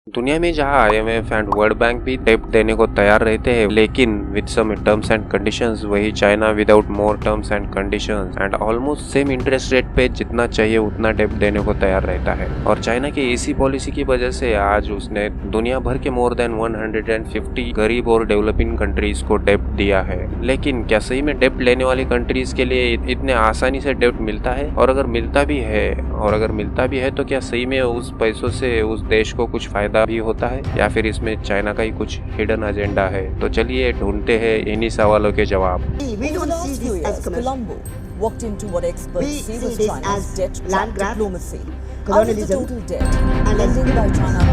दुनिया में जहां आईएमएफ एंड वर्ल्ड बैंक भी डेट देने को तैयार रहते हैं, लेकिन with some terms and conditions, वही China without more terms and conditions and almost same interest rate पे जितना चाहिए उतना डेट देने को तैयार रहता है। और चाइना की इसी पॉलिसी की वजह से आज उसने दुनिया भर के मोर देन 150 गरीब और डेवलपिंग कंट्रीज को डेट दिया है। लेकिन क्या सही में डेट लेने वाली कंट्रीज के लिए इतने आसानी से डेट मिलता है? और अगर मिलता भी है तो क्या सही में उस पैसों से उस देश को कुछ फायदा भी होता है, या फिर इसमें चाइना का ही कुछ हिडन एजेंडा है? तो चलिए ढूंढते हैं इन्हीं सवालों के जवाब। We don't see this as Colombo walked into what experts We see see was this China's as debt land trap grab, diplomacy. Out of the colonialism, total debt and lending by China.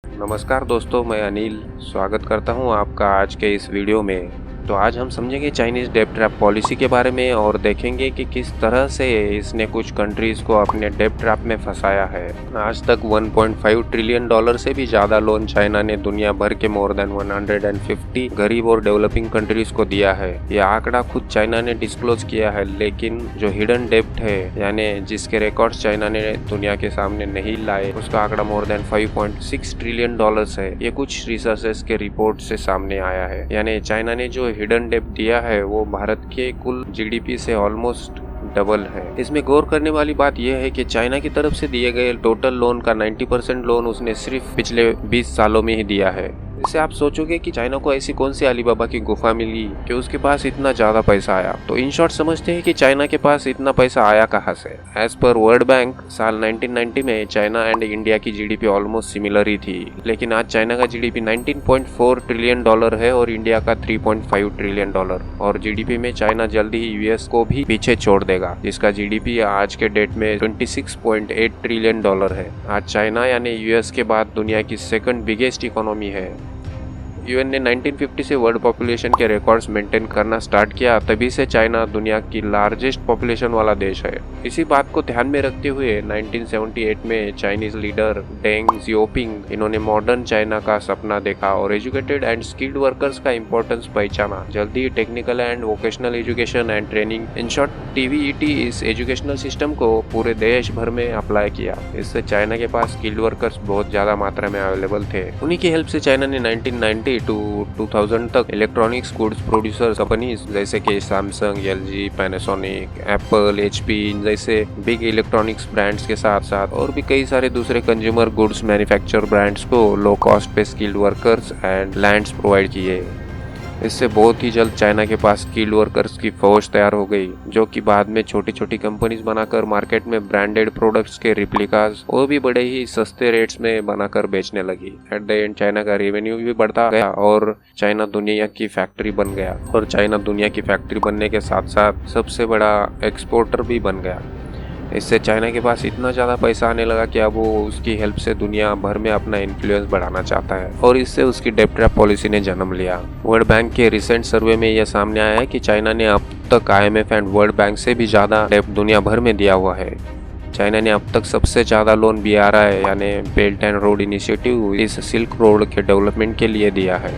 नमस्कार दोस्तों, मैं अनिल स्वागत करता हूं आपका आज के इस वीडियो में। तो आज हम समझेंगे चाइनीज डेट ट्रैप पॉलिसी के बारे में और देखेंगे कि किस तरह से इसने कुछ कंट्रीज को अपने डेट ट्रैप में फंसाया है। आज तक 1.5 ट्रिलियन डॉलर से भी ज्यादा लोन चाइना ने दुनिया भर के मोर देन 150 गरीब और डेवलपिंग कंट्रीज को दिया है। यह आंकड़ा खुद चाइना ने डिस्क्लोज किया है, लेकिन जो हिडन डेब्ट है, यानी जिसके रिकॉर्ड्स चाइना ने दुनिया के सामने नहीं लाए, उसका आंकड़ा मोर देन 5.6 ट्रिलियन डॉलर्स है। ये कुछ रिसर्चेस के रिपोर्ट से सामने आया है। यानी चाइना ने जो हिडन डेब्ट दिया है वो भारत के कुल जीडीपी से ऑलमोस्ट डबल है। इसमें गौर करने वाली बात यह है कि चाइना की तरफ से दिए गए टोटल लोन का 90% लोन उसने सिर्फ पिछले 20 सालों में ही दिया है। इससे आप सोचोगे कि चाइना को ऐसी कौन सी अलीबाबा की गुफा मिली कि उसके पास इतना ज्यादा पैसा आया। तो इन शॉर्ट समझते हैं कि चाइना के पास इतना पैसा आया कहां से। एज पर वर्ल्ड बैंक साल 1990 में चाइना एंड इंडिया की जीडीपी ऑलमोस्ट सिमिलर ही थी, लेकिन आज चाइना का जीडीपी 19.4 ट्रिलियन डॉलर है और इंडिया का 3.5 ट्रिलियन डॉलर। और जीडीपी में चाइना जल्दी ही यूएस को भी पीछे छोड़ देगा, जिसका जीडीपी आज के डेट में 26.8 ट्रिलियन डॉलर है। आज चाइना यानी यूएस के बाद दुनिया की सेकंड बिगेस्ट इकोनॉमी है। यूएन ने 1950 से वर्ल्ड पॉपुलेशन के रिकॉर्ड्स मेंटेन करना स्टार्ट किया, तभी से चाइना दुनिया की लार्जेस्ट पॉपुलेशन वाला देश है। इसी बात को ध्यान में रखते हुए 1978 में चाइनीज लीडर डेंग जियोपिंग इन्होंने मॉडर्न चाइना का सपना देखा और एजुकेटेड एंड स्किल्ड वर्कर्स का इंपॉर्टेंस पहचाना। जल्दी ही technical and vocational education and training, in short TVET, इस एजुकेशनल सिस्टम को पूरे देश भर में अप्लाई किया। इससे चाइना के पास स्किल्ड वर्कर्स बहुत ज्यादा मात्रा में अवेलेबल थे। उन्हीं की हेल्प से चाइना ने 1990 टू 2000 तक इलेक्ट्रॉनिक्स गुड्स प्रोड्यूसर कंपनीज जैसे कि Samsung, LG, Panasonic, Apple, HP जैसे बिग इलेक्ट्रॉनिक्स ब्रांड्स के साथ साथ और भी कई सारे दूसरे कंज्यूमर गुड्स मैन्युफैक्चर ब्रांड्स को लो कॉस्ट पे skilled workers and lands provide किए। इससे बहुत ही जल्द चाइना के पास स्किल्ड वर्कर्स की फौज तैयार हो गई, जो कि बाद में छोटी छोटी कंपनीज बनाकर मार्केट में ब्रांडेड प्रोडक्ट्स के रिप्लिकास वो भी बड़े ही सस्ते रेट्स में बनाकर बेचने लगी। एट द एंड चाइना का रेवेन्यू भी बढ़ता गया और चाइना दुनिया की फैक्ट्री बन गया। और चाइना दुनिया की फैक्ट्री बनने के साथ साथ सबसे बड़ा एक्सपोर्टर भी बन गया। इससे चाइना के पास इतना ज़्यादा पैसा आने लगा कि अब वो उसकी हेल्प से दुनिया भर में अपना इन्फ्लुएंस बढ़ाना चाहता है, और इससे उसकी डेट ट्रैप पॉलिसी ने जन्म लिया। वर्ल्ड बैंक के रिसेंट सर्वे में यह सामने आया है कि चाइना ने अब तक आईएमएफ एंड वर्ल्ड बैंक से भी ज़्यादा डेट दुनिया भर में दिया हुआ है। चाइना ने अब तक सबसे ज़्यादा लोन BRI यानी बेल्ट एंड रोड इनिशिएटिव, इस सिल्क रोड के डेवलपमेंट के लिए दिया है।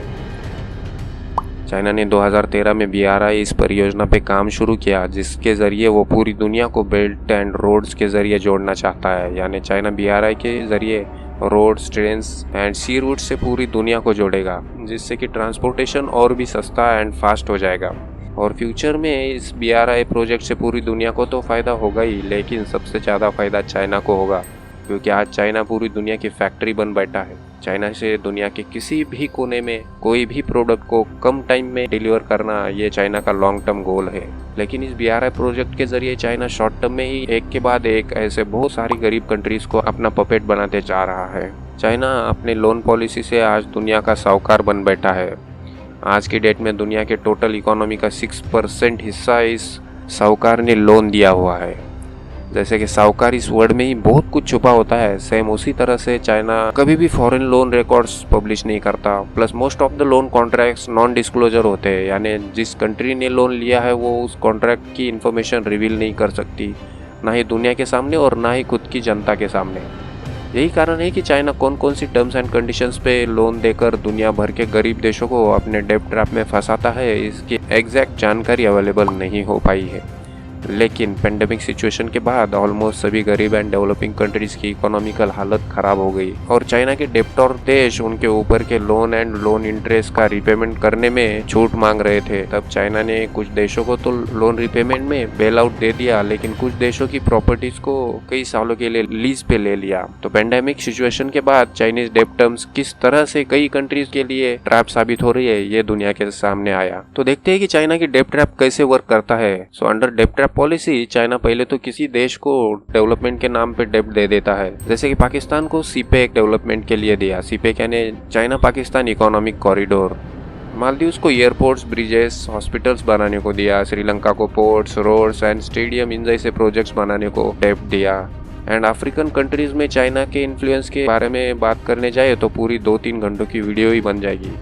चाइना ने 2013 में BRI इस परियोजना पे काम शुरू किया, जिसके जरिए वो पूरी दुनिया को बेल्ट एंड रोड्स के जरिए जोड़ना चाहता है। यानी चाइना BRI के जरिए roads, trains and sea route से पूरी दुनिया को जोड़ेगा, जिससे कि ट्रांसपोर्टेशन और भी सस्ता एंड फास्ट हो जाएगा। और फ्यूचर में इस BRI प्रोजेक्ट से पूरी दुनिया को तो फ़ायदा होगा ही, लेकिन सबसे ज़्यादा फ़ायदा चाइना को होगा, क्योंकि आज चाइना पूरी दुनिया की फैक्ट्री बन बैठा है। चाइना से दुनिया के किसी भी कोने में कोई भी प्रोडक्ट को कम टाइम में डिलीवर करना, ये चाइना का लॉन्ग टर्म गोल है। लेकिन इस BRI प्रोजेक्ट के जरिए चाइना शॉर्ट टर्म में ही एक के बाद एक ऐसे बहुत सारी गरीब कंट्रीज को अपना पपेट बनाते जा रहा है। चाइना अपने लोन पॉलिसी से आज दुनिया का साहूकार बन बैठा है। आज की डेट में दुनिया के टोटल इकोनॉमी का 6% हिस्सा इस साहूकार ने लोन दिया हुआ है। जैसे कि साहूकार इस वर्ड में ही बहुत कुछ छुपा होता है, सेम उसी तरह से चाइना कभी भी फॉरेन लोन रिकॉर्ड्स पब्लिश नहीं करता। Plus most of the loan contracts non disclosure होते हैं, यानी जिस कंट्री ने लोन लिया है वो उस कॉन्ट्रैक्ट की इन्फॉर्मेशन रिवील नहीं कर सकती, ना ही दुनिया के सामने और ना ही खुद की जनता के सामने। यही कारण है कि चाइना कौन कौन सी टर्म्स एंड कंडीशंस पे लोन देकर दुनिया भर के गरीब देशों को अपने डेब्ट ट्रैप में फंसाता है, इसकी एग्जैक्ट जानकारी अवेलेबल नहीं हो पाई है। लेकिन पेंडेमिक सिचुएशन के बाद ऑलमोस्ट सभी गरीब एंड डेवलपिंग कंट्रीज की इकोनॉमिकल हालत खराब हो गई और चाइना के डेप्टोर देश उनके ऊपर के लोन एंड लोन इंटरेस्ट का रिपेमेंट करने में छूट मांग रहे थे। तब चाइना ने कुछ देशों को तो लोन रिपेमेंट में बेल आउट दे दिया, लेकिन कुछ देशों की प्रॉपर्टीज को कई सालों के लिए लीज पे ले लिया। तो पेंडेमिक सिचुएशन के बाद चाइनीज डेब्ट टर्म्स किस तरह से कई कंट्रीज के लिए ट्रैप साबित हो रही है, ये दुनिया के सामने आया। तो देखते हैं कि चाइना की डेब्ट ट्रैप कैसे वर्क करता है। सो अंडर डेब्ट ट्रैप पॉलिसी चाइना पहले तो किसी देश को डेवलपमेंट के नाम पे डेब्ट दे देता है। जैसे कि पाकिस्तान को सीपेक डेवलपमेंट के लिए दिया। सीपेक यानी China Pakistan economic corridor. Maldives को एयरपोर्ट्स, ब्रिजेस, हॉस्पिटल्स बनाने को दिया। श्रीलंका को पोर्ट्स, रोड्स एंड स्टेडियम इन जैसे प्रोजेक्ट्स बनाने को डेब्ट दिया। एंड अफ्रीकन कंट्रीज में चाइना के इन्फ्लुएंस के बारे में बात करने जाए तो पूरी 2-3 घंटों की वीडियो ही बन जाएगी।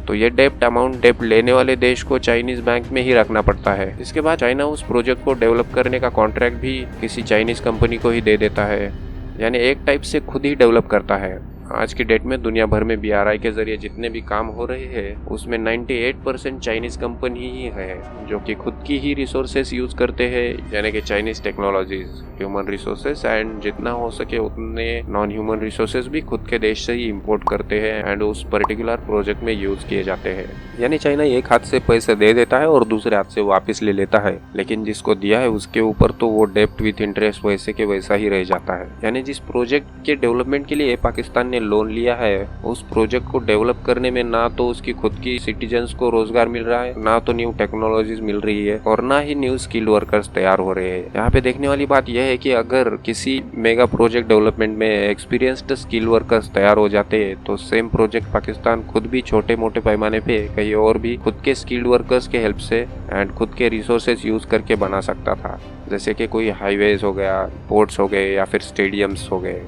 तो ये डेब्ट अमाउंट डेब्ट लेने वाले देश को चाइनीज बैंक में ही रखना पड़ता है। इसके बाद चाइना उस प्रोजेक्ट को डेवलप करने का कॉन्ट्रैक्ट भी किसी चाइनीज कंपनी को ही दे देता है, यानी एक टाइप से खुद ही डेवलप करता है। आज की डेट में दुनिया भर में BRI के जरिए जितने भी काम हो रहे हैं उसमें 98% चाइनीज कंपनी ही है जो कि खुद की ही रिसोर्सेस यूज करते हैं, यानी कि Chinese technologies, human resources and जितना हो सके उतने नॉन ह्यूमन रिसोर्सेस भी खुद के देश से ही इंपोर्ट करते हैं एंड उस पर्टिकुलर प्रोजेक्ट में यूज किए जाते हैं। यानी चाइना एक हाथ से पैसे दे देता है और दूसरे हाथ से वापस ले लेता है, लेकिन जिसको दिया है उसके ऊपर तो वो डेब्ट विथ इंटरेस्ट वैसे के वैसा ही रह जाता है। यानी जिस प्रोजेक्ट के डेवलपमेंट के लिए पाकिस्तान ने लोन लिया है उस प्रोजेक्ट को डेवलप करने में ना तो उसकी खुद की सिटीजन्स को रोजगार मिल रहा है, ना तो न्यू टेक्नोलॉजीज मिल रही है और ना ही न्यू स्किल्ड वर्कर्स तैयार हो रहे हैं। यहाँ पे देखने वाली बात यह है कि अगर किसी मेगा प्रोजेक्ट डेवलपमेंट में एक्सपीरियंस्ड स्किल वर्कर्स तैयार हो जाते हैं तो सेम प्रोजेक्ट पाकिस्तान खुद भी छोटे मोटे पैमाने पे कहीं और भी खुद के स्किल्ड वर्कर्स के हेल्प से एंड खुद के रिसोर्सेज यूज करके बना सकता था, जैसे कि कोई हाईवेज हो गया, पोर्ट्स हो गए या फिर स्टेडियम्स हो गए।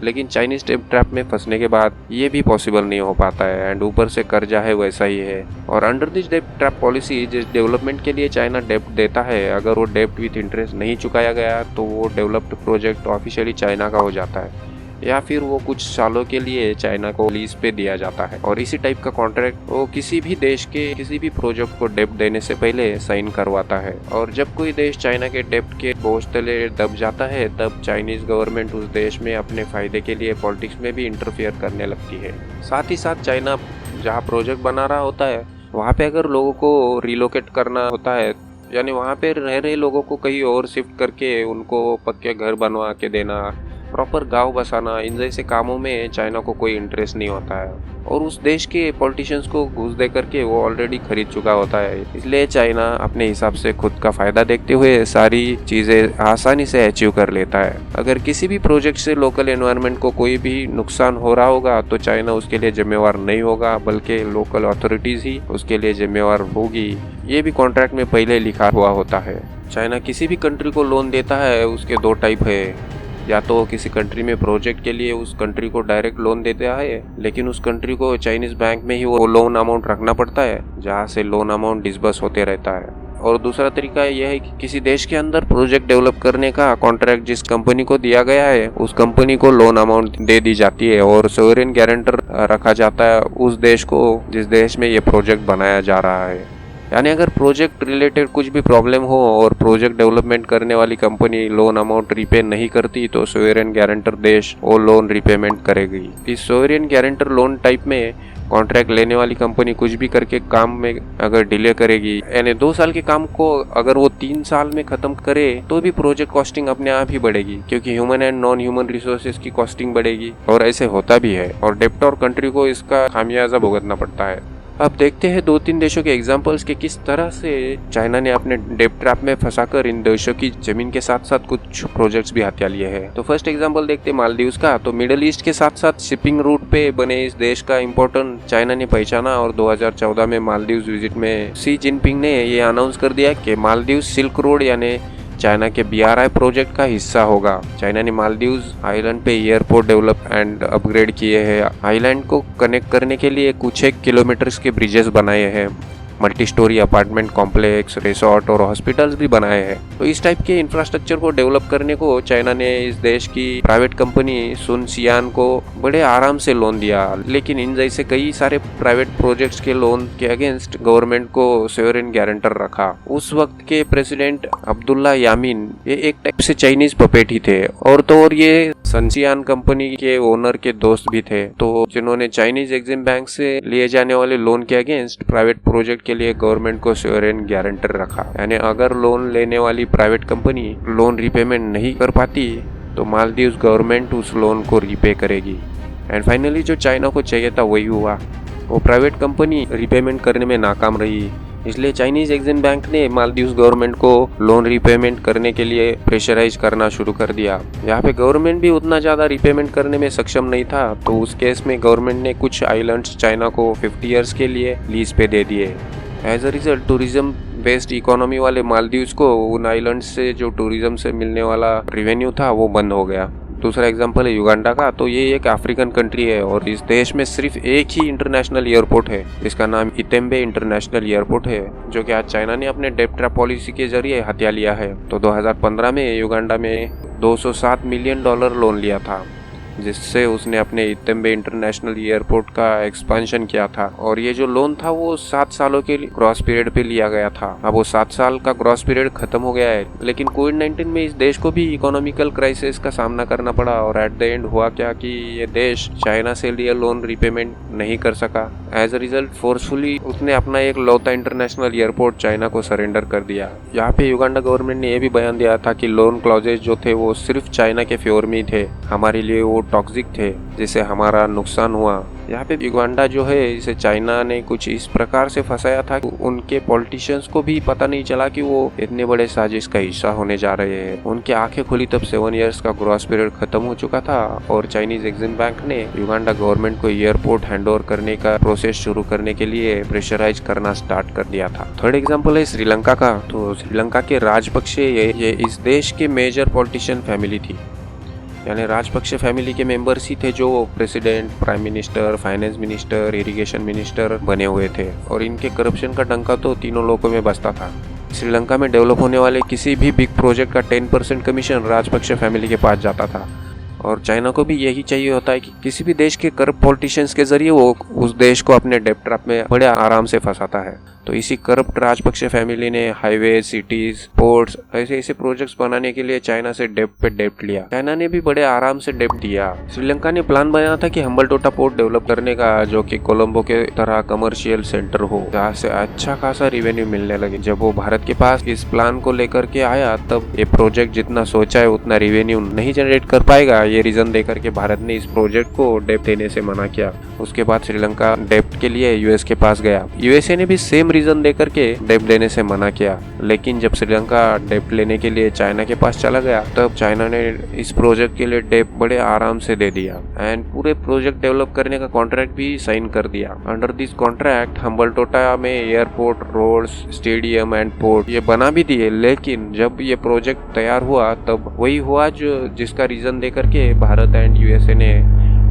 लेकिन चाइनीज डेब्ट ट्रैप में फंसने के बाद ये भी पॉसिबल नहीं हो पाता है एंड ऊपर से कर्जा है वैसा ही है। और अंडर दिस डेब्ट ट्रैप पॉलिसी जिस डेवलपमेंट के लिए चाइना डेब्ट देता है, अगर वो डेब्ट विथ इंटरेस्ट नहीं चुकाया गया तो वो डेवलप्ड प्रोजेक्ट ऑफिशियली चाइना का हो जाता है या फिर वो कुछ सालों के लिए चाइना को लीज पे दिया जाता है। और इसी टाइप का कॉन्ट्रैक्ट वो किसी भी देश के किसी भी प्रोजेक्ट को डेब्ट देने से पहले साइन करवाता है। और जब कोई देश चाइना के डेब्ट के बोझ तले दब जाता है तब चाइनीज गवर्नमेंट उस देश में अपने फायदे के लिए पॉलिटिक्स में भी इंटरफेयर करने लगती है। साथ ही साथ चाइना जहाँ प्रोजेक्ट बना रहा होता है वहाँ पे अगर लोगों को रिलोकेट करना होता है, यानी वहाँ पे रह रहे लोगों को कहीं और शिफ्ट करके उनको पक्के घर बनवा के देना, प्रॉपर गांव बसाना, इन जैसे कामों में चाइना को कोई इंटरेस्ट नहीं होता है और उस देश के पॉलिटिशियंस को घूस दे करके वो ऑलरेडी खरीद चुका होता है। इसलिए चाइना अपने हिसाब से खुद का फायदा देखते हुए सारी चीजें आसानी से अचीव कर लेता है। अगर किसी भी प्रोजेक्ट से लोकल एनवायरनमेंट को कोई भी नुकसान हो रहा होगा तो चाइना उसके लिए जिम्मेवार नहीं होगा, बल्कि लोकल अथॉरिटीज ही उसके लिए जिम्मेवार होगी। ये भी कॉन्ट्रैक्ट में पहले लिखा हुआ होता है। चाइना किसी भी कंट्री को लोन देता है उसके 2 टाइप है, या तो किसी कंट्री में प्रोजेक्ट के लिए उस कंट्री को डायरेक्ट लोन देता है, लेकिन उस कंट्री को चाइनीज बैंक में ही वो लोन अमाउंट रखना पड़ता है जहाँ से लोन अमाउंट डिसबर्स होते रहता है। और दूसरा तरीका यह है कि किसी देश के अंदर प्रोजेक्ट डेवलप करने का कॉन्ट्रैक्ट जिस कंपनी को दिया गया है उस कंपनी को लोन अमाउंट दे दी जाती है और सोवरेन गारंटर रखा जाता है उस देश को जिस देश में ये प्रोजेक्ट बनाया जा रहा है। यानी अगर प्रोजेक्ट रिलेटेड कुछ भी प्रॉब्लम हो और प्रोजेक्ट डेवलपमेंट करने वाली कंपनी लोन अमाउंट रिपे नहीं करती तो सोवरेन गारंटर देश वो लोन रिपेमेंट करेगी। इस सोवरेन गारंटर लोन टाइप में कॉन्ट्रैक्ट लेने वाली कंपनी कुछ भी करके काम में अगर डिले करेगी, यानी 2 साल के काम को अगर वो 3 साल में खत्म करे तो भी प्रोजेक्ट कॉस्टिंग अपने आप ही बढ़ेगी, क्योंकि human and non human resources की कॉस्टिंग बढ़ेगी। और ऐसे होता भी है और डेब्टर कंट्री को इसका खामियाजा भुगतना पड़ता है। अब देखते हैं 2-3 देशों के एग्जांपल्स के किस तरह से चाइना ने अपने डेब्ट ट्रैप में फंसाकर इन देशों की जमीन के साथ साथ कुछ प्रोजेक्ट्स भी हथिया लिए हैं। तो फर्स्ट एग्जांपल देखते हैं मालदीव्स का। तो मिडिल ईस्ट के साथ साथ शिपिंग रूट पे बने इस देश का इम्पोर्टेंट चाइना ने पहचाना और 2014 में मालदीव्स विजिट में शी जिनपिंग ने ये अनाउंस कर दिया कि मालदीव्स सिल्क रोड यानी चाइना के BRI प्रोजेक्ट का हिस्सा होगा। चाइना ने मालदीव्स आइलैंड पे एयरपोर्ट डेवलप एंड अपग्रेड किए हैं। आइलैंड को कनेक्ट करने के लिए कुछ 1 किलोमीटर के ब्रिजेस बनाए हैं multi storey apartment complex, resort और हॉस्पिटल्स भी बनाए हैं। तो इस टाइप के इंफ्रास्ट्रक्चर को डेवलप करने को चाइना ने इस देश की प्राइवेट कंपनी सुन सियान को बड़े आराम से लोन दिया। लेकिन इन जैसे कई सारे प्राइवेट प्रोजेक्ट्स के लोन के अगेंस्ट गवर्नमेंट को सोवरेन गारंटर रखा। उस वक्त के प्रेसिडेंट अब्दुल्ला यामीन ये एक टाइप से चाइनीज पपेट ही थे, और तो और ये सनसियान कंपनी के ओनर के दोस्त भी थे, तो जिन्होंने चाइनीज एग्जिम बैंक से लिए जाने वाले लोन के अगेंस्ट प्राइवेट प्रोजेक्ट के लिए गवर्नमेंट को सोवरेन गारंटर रखा। यानी अगर लोन लेने वाली प्राइवेट कंपनी लोन रिपेमेंट नहीं कर पाती तो मालदीव्स गवर्नमेंट उस लोन को रीपे करेगी। एंड फाइनली जो चाइना को चाहिए था वही हुआ, वो प्राइवेट कंपनी रिपेमेंट करने में नाकाम रही। इसलिए चाइनीज एग्जिम बैंक ने मालदीव्स गवर्नमेंट को लोन रिपेमेंट करने के लिए प्रेशराइज करना शुरू कर दिया। यहाँ पे गवर्नमेंट भी उतना ज़्यादा रिपेमेंट करने में सक्षम नहीं था, तो उस केस में गवर्नमेंट ने कुछ आइलैंड्स चाइना को 50 ईयर्स के लिए लीज पे दे दिए। As a result tourism based economy वाले मालदीव्स को उन आइलैंड्स से जो टूरिज्म से मिलने वाला रेवेन्यू था वो बंद हो गया। दूसरा एग्जांपल है युगांडा का। तो ये एक अफ्रीकन कंट्री है और इस देश में सिर्फ एक ही इंटरनेशनल एयरपोर्ट है, इसका नाम इतेम्बे इंटरनेशनल एयरपोर्ट है, जो कि आज चाइना ने अपने डेब्ट ट्रैप पॉलिसी के जरिए हत्या लिया है। तो 2015 में युगांडा में $207 मिलियन लोन लिया था, जिससे उसने अपने इतेम्बे इंटरनेशनल एयरपोर्ट का एक्सपेंशन किया था। और ये जो लोन था वो 7 सालों के ग्रॉस पीरियड पे लिया गया था। अब वो 7 साल का ग्रॉस पीरियड खत्म हो गया है, लेकिन कोविड-19 में इस देश को भी इकोनॉमिकल क्राइसिस का सामना करना पड़ा। और एट द एंड हुआ क्या कि ये देश चाइना से लिए लोन रिपेमेंट नहीं कर सका। एज अ रिजल्ट फोर्सफुली उसने अपना एक लौता इंटरनेशनल एयरपोर्ट चाइना को सरेंडर कर दिया। यहाँ पे युगांडा गवर्नमेंट ने यह भी बयान दिया था कि लोन क्लॉजेज जो थे वो सिर्फ चाइना के फेवर में थे, हमारे लिए वो टॉक्सिक थे, जिससे हमारा नुकसान हुआ। यहाँ पे युगांडा जो है इसे चाइना ने कुछ इस प्रकार से फंसाया था कि उनके पॉलिटिशियंस को भी पता नहीं चला कि वो इतने बड़े साजिश का हिस्सा होने जा रहे हैं। उनकी आंखें खुली तब 7 इयर्स का ग्रॉस पीरियड खत्म हो चुका था और चाइनीज एग्जिम बैंक ने युगांडा गवर्नमेंट को एयरपोर्ट हैंडओवर करने का प्रोसेस शुरू करने के लिए प्रेशराइज करना स्टार्ट कर दिया था। थर्ड एग्जाम्पल है श्रीलंका का। तो श्रीलंका के राजपक्षे ये इस देश के मेजर पॉलिटिशियन फैमिली थी, यानी राजपक्षे फैमिली के मेंबर्स ही थे जो president, prime minister, finance minister, irrigation minister बने हुए थे। और इनके करप्शन का डंका तो तीनों लोगों में बजता था। श्रीलंका में डेवलप होने वाले किसी भी बिग प्रोजेक्ट का 10% कमीशन राजपक्षे फैमिली के पास जाता था। और चाइना को भी यही चाहिए होता है कि किसी भी देश के करप्ट पॉलिटिशियंस के जरिए वो उस देश को अपने डेब्ट ट्रैप में बड़े आराम से फंसाता है। तो इसी करप्ट राजपक्षे फैमिली ने हाईवे, सिटीज, पोर्ट्स ऐसे प्रोजेक्ट्स बनाने के लिए चाइना से डेब्ट पे डेब्ट लिया। चाइना ने भी बड़े आराम से डेब्ट दिया। श्रीलंका ने प्लान बनाया था कि हम्बलटोटा पोर्ट डेवलप करने का, जो कि कोलंबो के तरह कमर्शियल सेंटर हो, जहाँ से अच्छा खासा रेवेन्यू मिलने लगे। जब वो भारत के पास इस प्लान को लेकर के आया तब ये प्रोजेक्ट जितना सोचा है उतना रेवेन्यू नहीं जनरेट कर पाएगा, ये रीजन देकर के भारत ने इस प्रोजेक्ट को डेब्ट देने से मना किया। उसके बाद श्रीलंका डेब्ट के लिए यूएस के पास गया। यूएसए ने भी सेम रीजन देकर के डेब्ट देने से मना किया। लेकिन जब श्रीलंका डेब्ट लेने के लिए चाइना के पास चला गया तब चाइना ने इस प्रोजेक्ट के लिए डेब्ट बड़े आराम से दे दिया एंड पूरे प्रोजेक्ट डेवलप करने का कॉन्ट्रैक्ट भी साइन कर दिया। अंडर दिस कॉन्ट्रैक्ट हम्बलटोटा में airport, roads, stadium and port ये बना भी दिए। लेकिन जब ये प्रोजेक्ट तैयार हुआ तब वही हुआ जो जिसका रीजन देकर के भारत एंड यूएसए ने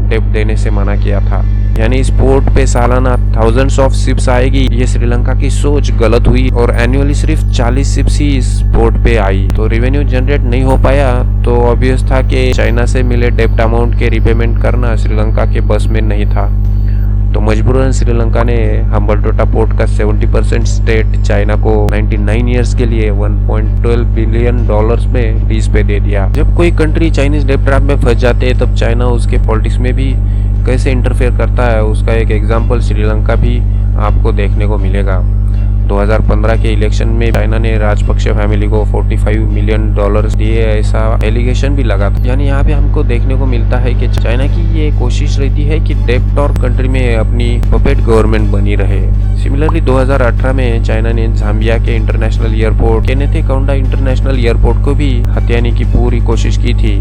डेब्ट देने से मना किया था। यानी इस पोर्ट पे सालाना थाउजेंड्स ऑफ शिप्स आएगी, ये श्रीलंका की सोच गलत हुई और एनुअली सिर्फ 40 शिप्स ही इस पोर्ट पे आई। तो रेवेन्यू जनरेट नहीं हो पाया, तो ऑब्वियस था कि चाइना से मिले डेब्ट अमाउंट के रिपेमेंट करना श्रीलंका के बस में नहीं था। तो मजबूरन श्रीलंका ने हम्बलटोटा पोर्ट का 70% स्टेट चाइना को 99 इयर्स के लिए $1.12 बिलियन में लीज पे दे दिया। जब कोई कंट्री चाइनीज डेब्ट ट्रैप में फंस जाते हैं तब चाइना उसके पॉलिटिक्स में भी कैसे इंटरफेयर करता है, उसका एक एग्जाम्पल श्रीलंका भी आपको देखने को मिलेगा। 2015 के इलेक्शन में चाइना ने राजपक्षे फैमिली को $45 मिलियन दिए, ऐसा एलिगेशन भी लगा था। यानी यहाँ पे हमको देखने को मिलता है कि चाइना की ये कोशिश रहती है कि डेब्टोर कंट्री में अपनी पपेट गवर्नमेंट बनी रहे। सिमिलरली 2018 में चाइना ने जाम्बिया के इंटरनेशनल एयरपोर्ट, केनेथे काउंडा इंटरनेशनल एयरपोर्ट को भी हथियाने की पूरी कोशिश की थी।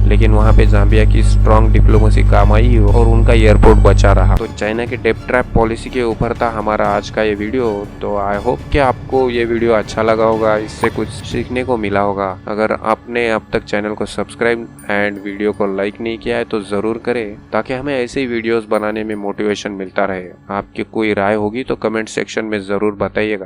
लेकिन वहाँ पे जाम्बिया की स्ट्रॉन्ग डिप्लोमेसी काम आई और उनका एयरपोर्ट बचा रहा। तो चाइना की डेब्ट ट्रैप पॉलिसी के ऊपर था हमारा आज का ये वीडियो। तो आई होप कि आपको ये वीडियो अच्छा लगा होगा, इससे कुछ सीखने को मिला होगा। अगर आपने अब तक चैनल को सब्सक्राइब एंड वीडियो को लाइक नहीं किया है तो जरूर करें, ताकि हमें ऐसे ही वीडियोस बनाने में मोटिवेशन मिलता रहे। आपकी कोई राय होगी तो कमेंट सेक्शन में जरूर बताइएगा।